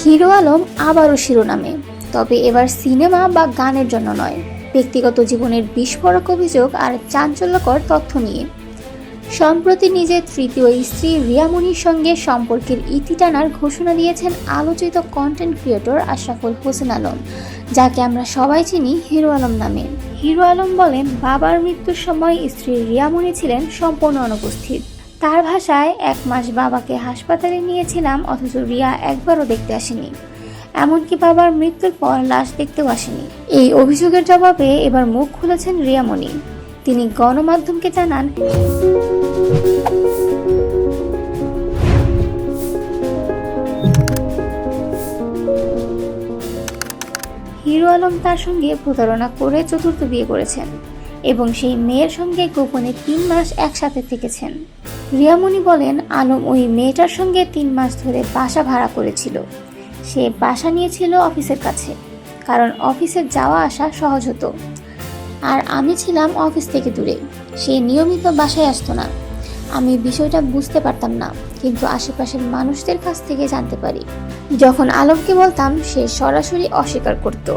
Hero Alam আবারও শিরোনামে, তবে এবার সিনেমা বা গানের জন্য নয়, ব্যক্তিগত জীবনের বিস্ফোরক অভিযোগ আর চাঞ্চল্যকর তথ্য নিয়ে। সম্প্রতি নিজের তৃতীয় স্ত্রী রিয়া মনির সঙ্গে সম্পর্কের ইতি টানার ঘোষণা দিয়েছেন আলোচিত কন্টেন্ট ক্রিয়েটর আশরাফুল হোসেন আলম, যাকে আমরা সবাই চিনি হিরো আলম নামে। হিরো আলম বলেন, বাবার মৃত্যুর সময় স্ত্রী রিয়া মনি ছিলেন সম্পূর্ণ অনুপস্থিত। তার ভাষায়, 1 মাস বাবাকে হাসপাতালে নিয়েছিলাম, অথচ রিয়া একবারও দেখতে আসেনি। এমনকি বাবার মৃত্যুর পর লাশ দেখতেও আসেনি। এই অভিযোগের জবাবে এবার মুখ খুলেছেন রিয়া মনি। তিনি গণমাধ্যমকে জানান, হিরো আলম তার সঙ্গে প্রতারণা করে চতুর্থ বিয়ে করেছেন এবং সেই মেয়ের সঙ্গে গোপনে 3 মাস একসাথে থেকেছেন। রিয়া মনি বলেন, আলম ওই মেয়েটার সঙ্গে 3 মাস ধরে বাসা ভাড়া করেছিল। সে বাসা নিয়েছিল অফিসের কাছে, কারণ অফিসে যাওয়া আসা সহজ হতো। আর আমি ছিলাম অফিস থেকে দূরে, সে নিয়মিত বাসায় আসতো না। আমি বিষয়টা বুঝতে পারতাম না, কিন্তু আশেপাশের মানুষদের কাছ থেকে জানতে পারি। যখন আলমকে বলতাম, সে সরাসরি অস্বীকার করত।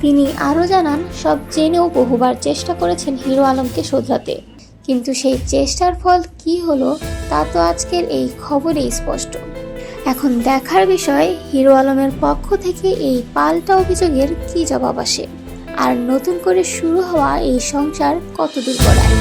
তিনি আরও জানান, সব জেনেও বহুবার চেষ্টা করেছেন হিরো আলমকে শোধরাতে, কিন্তু সেই চেষ্টার ফল কি হলো তা তো আজকের এই খবরেই স্পষ্ট। এখন দেখার বিষয়, হিরো আলমের পক্ষ থেকে এই পাল্টা অভিযোগের কি জবাব আসে, আর নতুন করে শুরু হওয়া এই সংসার কতদূর গড়ায়।